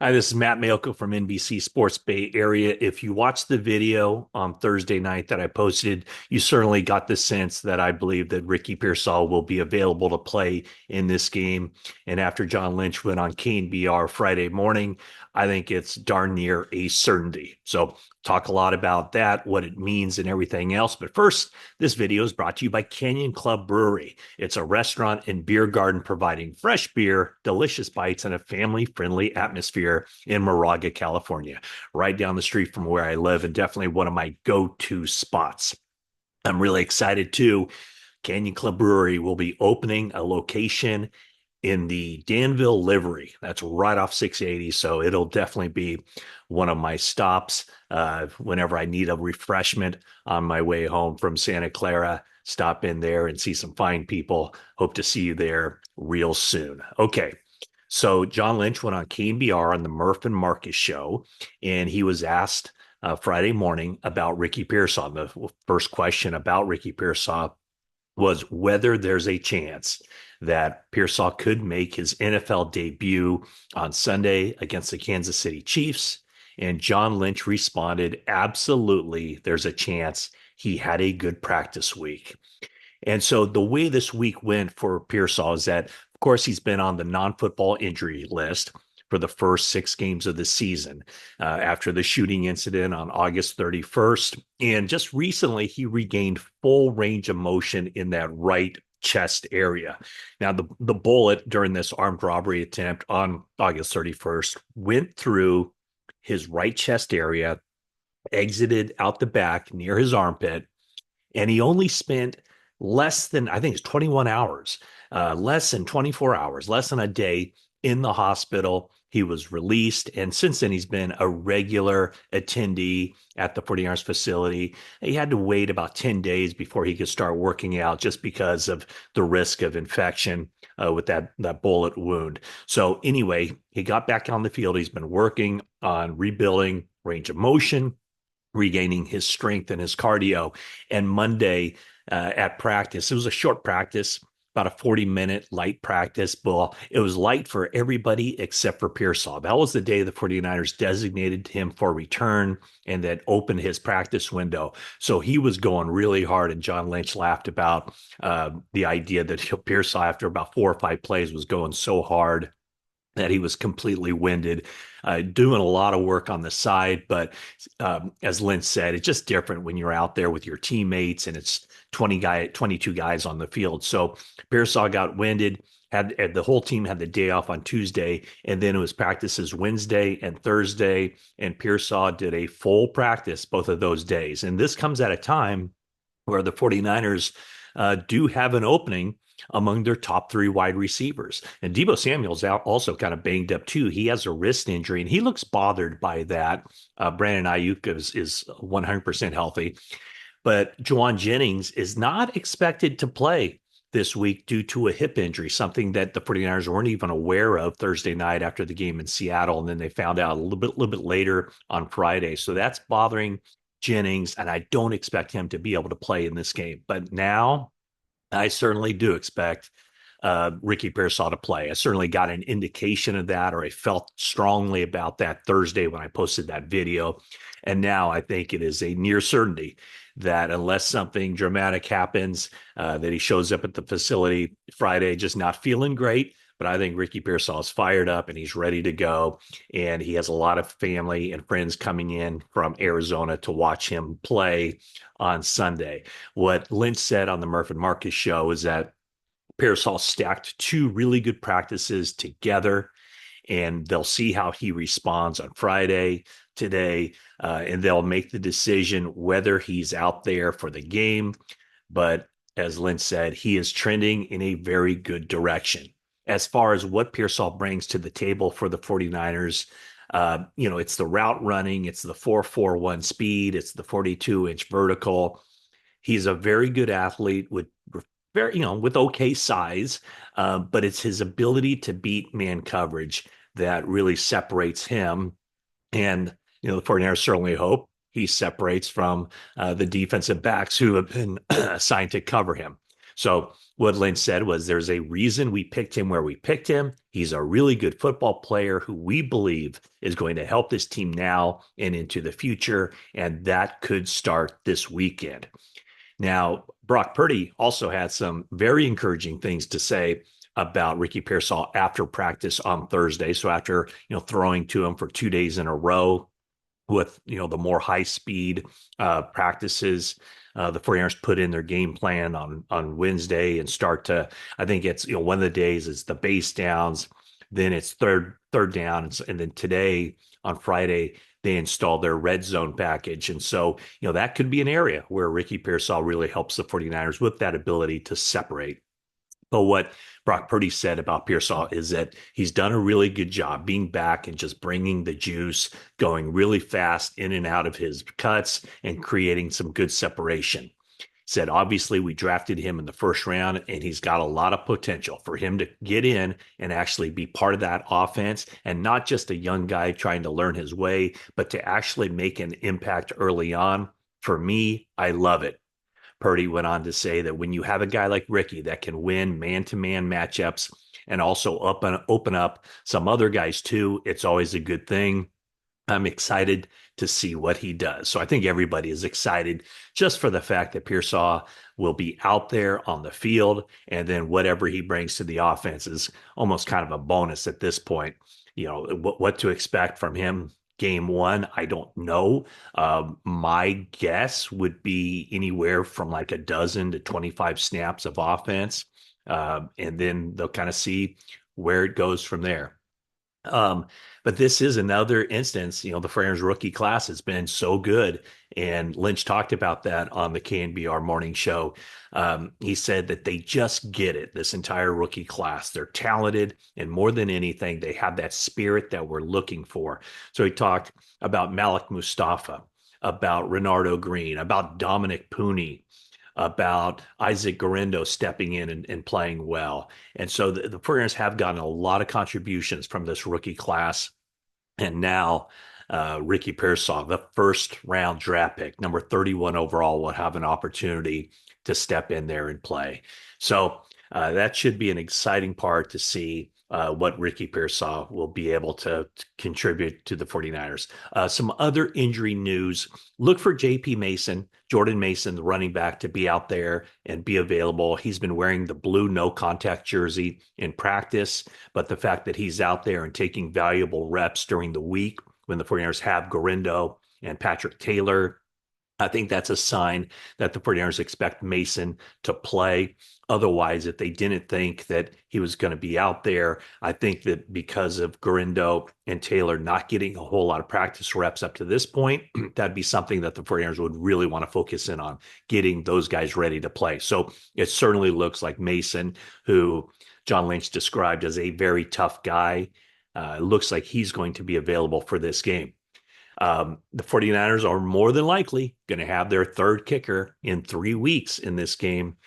Hi, this is Matt Mayoko from NBC Sports Bay Area. If you watched the video on Thursday night that I posted, you certainly got the sense that I believe that Ricky Pearsall will be available to play in this game. And after John Lynch went on KNBR Friday morning, I think it's darn near a certainty. So talk a lot about that, what it means, and everything else. But first, this video is brought to you by Canyon Club Brewery. It's a restaurant and beer garden providing fresh beer, delicious bites, and a family-friendly atmosphere in Moraga, California, right down the street from where I live, and definitely one of my go-to spots. I'm really excited too. Canyon Club Brewery will be opening a location in the Danville Livery. That's right off 680. So it'll definitely be one of my stops whenever I need a refreshment on my way home from Santa Clara. Stop in there and see some fine people. Hope to see you there real soon. Okay. So John Lynch went on KNBR on the Murph and Marcus show, and he was asked Friday morning about Ricky Pearsall. The first question about Ricky Pearsall was whether there's a chance that Pearsall could make his NFL debut on Sunday against the Kansas City Chiefs. And John Lynch responded, absolutely, there's a chance. He had a good practice week. And so the way this week went for Pearsall is that, of course, he's been on the non-football injury list for the first 6 games of the season after the shooting incident on August 31st. And just recently, he regained full range of motion in that right chest area. Now, the bullet during this armed robbery attempt on August 31st went through his right chest area, exited out the back near his armpit, and he only spent less than, I think it's 21 hours, less than 24 hours, less than a day in the hospital. He was released, and since then he's been a regular attendee at the 49ers facility. He had to wait about 10 days before he could start working out just because of the risk of infection with that bullet wound. So anyway, he got back on the field. He's been working on rebuilding range of motion, regaining his strength and his cardio. And Monday at practice, it was a short practice, about a 40-minute light practice. Well, it was light for everybody except for Pearsall. That was the day the 49ers designated him for return and that opened his practice window. So he was going really hard, and John Lynch laughed about the idea that Pearsall, after about 4 or 5 plays, was going so hard that he was completely winded, doing a lot of work on the side. But as Lynch said, it's just different when you're out there with your teammates and it's 22 guys on the field. So Pearsall got winded. Had the whole team had the day off on Tuesday, and then it was practices Wednesday and Thursday. And Pearsall did a full practice both of those days. And this comes at a time where the 49ers do have an opening among their top three wide receivers. And Deebo Samuel's out also kind of banged up too. He has a wrist injury and he looks bothered by that. Brandon Ayuk is 100% healthy, but Juwan Jennings is not expected to play this week due to a hip injury, something that the 49ers weren't even aware of Thursday night after the game in Seattle. And then they found out a little bit later on Friday. So that's bothering Jennings, and I don't expect him to be able to play in this game. But now I certainly do expect Ricky Pearsall to play. I certainly got an indication of that, or I felt strongly about that Thursday when I posted that video. And now I think it is a near certainty that unless something dramatic happens, that he shows up at the facility Friday just not feeling great. But I think Ricky Pearsall is fired up and he's ready to go. And he has a lot of family and friends coming in from Arizona to watch him play on Sunday. What Lynch said on the Murph and Marcus show is that Pearsall stacked two really good practices together, and they'll see how he responds on Friday, today, and they'll make the decision whether he's out there for the game. But as Lynch said, he is trending in a very good direction. As far as what Pearsall brings to the table for the 49ers, it's the route running, it's the 4.41 speed, it's the 42-inch vertical. He's a very good athlete with with okay size, but it's his ability to beat man coverage that really separates him. And the 49ers certainly hope he separates from the defensive backs who have been assigned to cover him. So what Lynch said was there's a reason we picked him where we picked him. He's a really good football player who we believe is going to help this team now and into the future. And that could start this weekend. Now, Brock Purdy also had some very encouraging things to say about Ricky Pearsall after practice on Thursday. So after, throwing to him for 2 days in a row with, the more high speed practices, the 49ers put in their game plan on Wednesday and start to, I think it's, one of the days is the base downs, then it's third down. And then today on Friday, they installed their red zone package. And so, that could be an area where Ricky Pearsall really helps the 49ers with that ability to separate. But what Brock Purdy said about Pearsall is that he's done a really good job being back and just bringing the juice, going really fast in and out of his cuts and creating some good separation. Said, obviously, we drafted him in the first round, and he's got a lot of potential for him to get in and actually be part of that offense and not just a young guy trying to learn his way, but to actually make an impact early on. For me, I love it. Purdy went on to say that when you have a guy like Ricky that can win man-to-man matchups and also open up some other guys too, it's always a good thing. I'm excited to see what he does. So I think everybody is excited just for the fact that Pearsall will be out there on the field, and then whatever he brings to the offense is almost kind of a bonus at this point. What to expect from him game one, I don't know. My guess would be anywhere from like a dozen to 25 snaps of offense. And then they'll kind of see where it goes from there. But this is another instance, the 49ers rookie class has been so good. And Lynch talked about that on the KNBR morning show. He said that they just get it, this entire rookie class. They're talented, and more than anything, they have that spirit that we're looking for. So he talked about Malik Mustafa, about Renardo Green, about Dominic Pooney, about Isaac Guerendo stepping in and playing well. And so the 49ers have gotten a lot of contributions from this rookie class. And now Ricky Pearsall, the first round draft pick, number 31 overall, will have an opportunity to step in there and play. So that should be an exciting part to see what Ricky Pearsall will be able to contribute to the 49ers. Some other injury news. Look for JP Mason, Jordan Mason, the running back, to be out there and be available. He's been wearing the blue no contact jersey in practice, but the fact that he's out there and taking valuable reps during the week when the 49ers have Guerendo and Patrick Taylor, I think that's a sign that the 49ers expect Mason to play. Otherwise, if they didn't think that he was going to be out there, I think that because of Guerendo and Taylor not getting a whole lot of practice reps up to this point, that'd be something that the 49ers would really want to focus in on, getting those guys ready to play. So it certainly looks like Mason, who John Lynch described as a very tough guy, looks like he's going to be available for this game. The 49ers are more than likely going to have their third kicker in 3 weeks in this game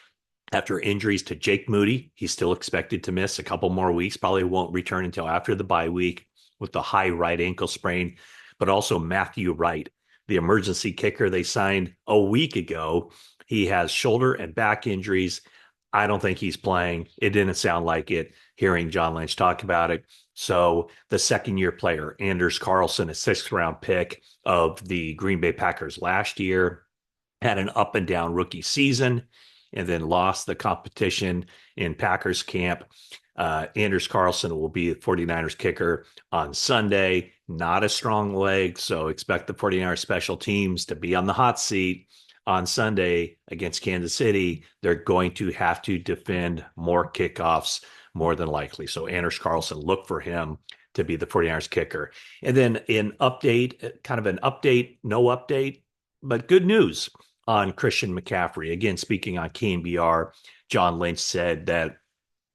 after injuries to Jake Moody. He's still expected to miss a couple more weeks, probably won't return until after the bye week with the high right ankle sprain, but also Matthew Wright, the emergency kicker they signed a week ago. He has shoulder and back injuries. I don't think he's playing. It didn't sound like it hearing John Lynch talk about it. So the second-year player, Anders Carlson, a sixth-round pick of the Green Bay Packers last year, had an up-and-down rookie season and then lost the competition in Packers camp. Anders Carlson will be the 49ers kicker on Sunday. Not a strong leg, so expect the 49ers special teams to be on the hot seat on Sunday against Kansas City. They're going to have to defend more kickoffs more than likely. So Anders Carlson, look for him to be the 49ers kicker. And then in update, kind of an update, no update, but good news on Christian McCaffrey. Again, speaking on KNBR, John Lynch said that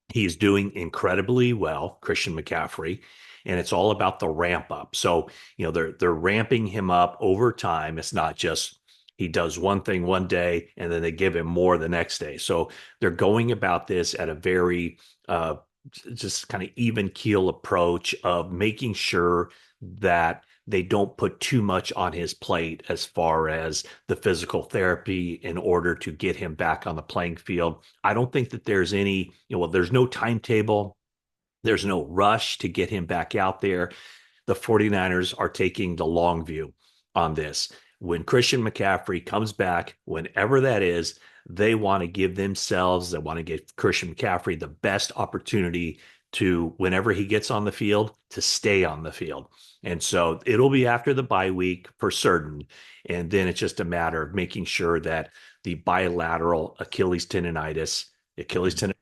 he's doing incredibly well, Christian McCaffrey, and it's all about the ramp up. So, they're ramping him up over time. It's not just he does one thing one day and then they give him more the next day. So they're going about this at a very just kind of even keel approach of making sure that they don't put too much on his plate as far as the physical therapy in order to get him back on the playing field. I don't think that there's any, well, there's no timetable. There's no rush to get him back out there. The 49ers are taking the long view on this. When Christian McCaffrey comes back, whenever that is, they want to give themselves, they want to give Christian McCaffrey the best opportunity to, whenever he gets on the field, to stay on the field. And so it'll be after the bye week for certain. And then it's just a matter of making sure that the bilateral Achilles tendonitis, Achilles tendonitis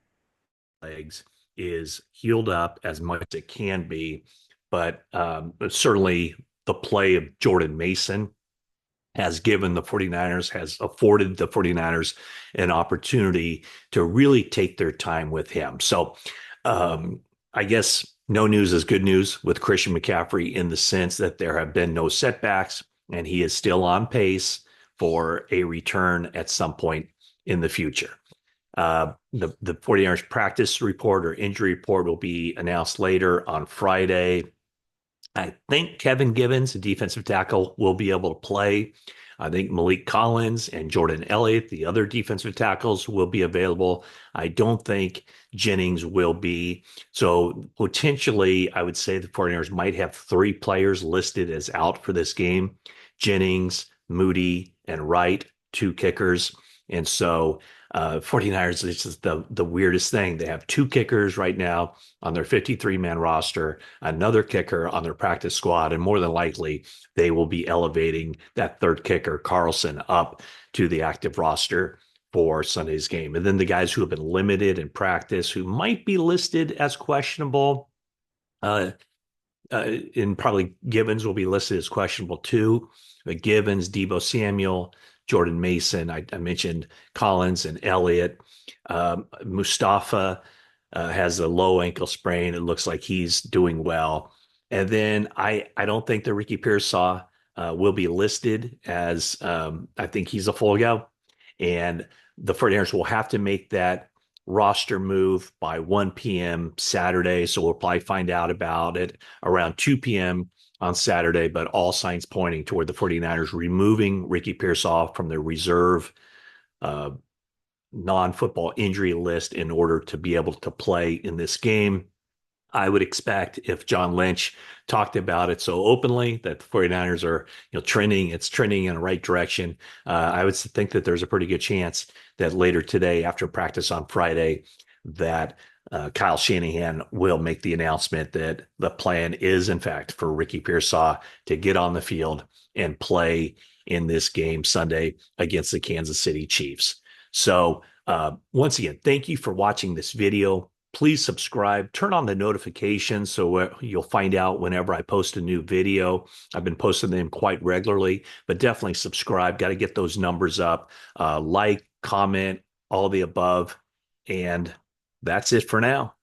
legs, is healed up as much as it can be. But certainly the play of Jordan Mason has given the 49ers, has afforded the 49ers an opportunity to really take their time with him. So I guess no news is good news with Christian McCaffrey in the sense that there have been no setbacks and he is still on pace for a return at some point in the future. The 49ers practice report or injury report will be announced later on Friday. I think Kevin Givens, the defensive tackle, will be able to play. I think Malik Collins and Jordan Elliott, the other defensive tackles, will be available. I don't think Jennings will be. So potentially, I would say the 49ers might have 3 players listed as out for this game: Jennings, Moody, and Wright, 2 kickers. And so 49ers, it's just the weirdest thing. They have 2 kickers right now on their 53-man roster, another kicker on their practice squad, and more than likely they will be elevating that 3rd kicker, Carlson, up to the active roster for Sunday's game. And then the guys who have been limited in practice, who might be listed as questionable, and probably Givens will be listed as questionable too. But Givens, Deebo Samuel, Jordan Mason, I mentioned Collins and Elliott. Mustafa has a low ankle sprain. It looks like he's doing well. And then I don't think that Ricky Pearsall will be listed as, I think he's a full go. And the 49ers will have to make that roster move by 1 p.m. Saturday. So we'll probably find out about it around 2 p.m. on Saturday, but all signs pointing toward the 49ers removing Ricky Pearsall from the reserve non-football injury list in order to be able to play in this game. I would expect, if John Lynch talked about it so openly that the 49ers are trending, it's trending in the right direction. I would think that there's a pretty good chance that later today, after practice on Friday, that Kyle Shanahan will make the announcement that the plan is, in fact, for Ricky Pearsall to get on the field and play in this game Sunday against the Kansas City Chiefs. So once again, thank you for watching this video. Please subscribe, turn on the notifications so you'll find out whenever I post a new video. I've been posting them quite regularly, but definitely subscribe. Got to get those numbers up. Like, comment, all the above. And that's it for now.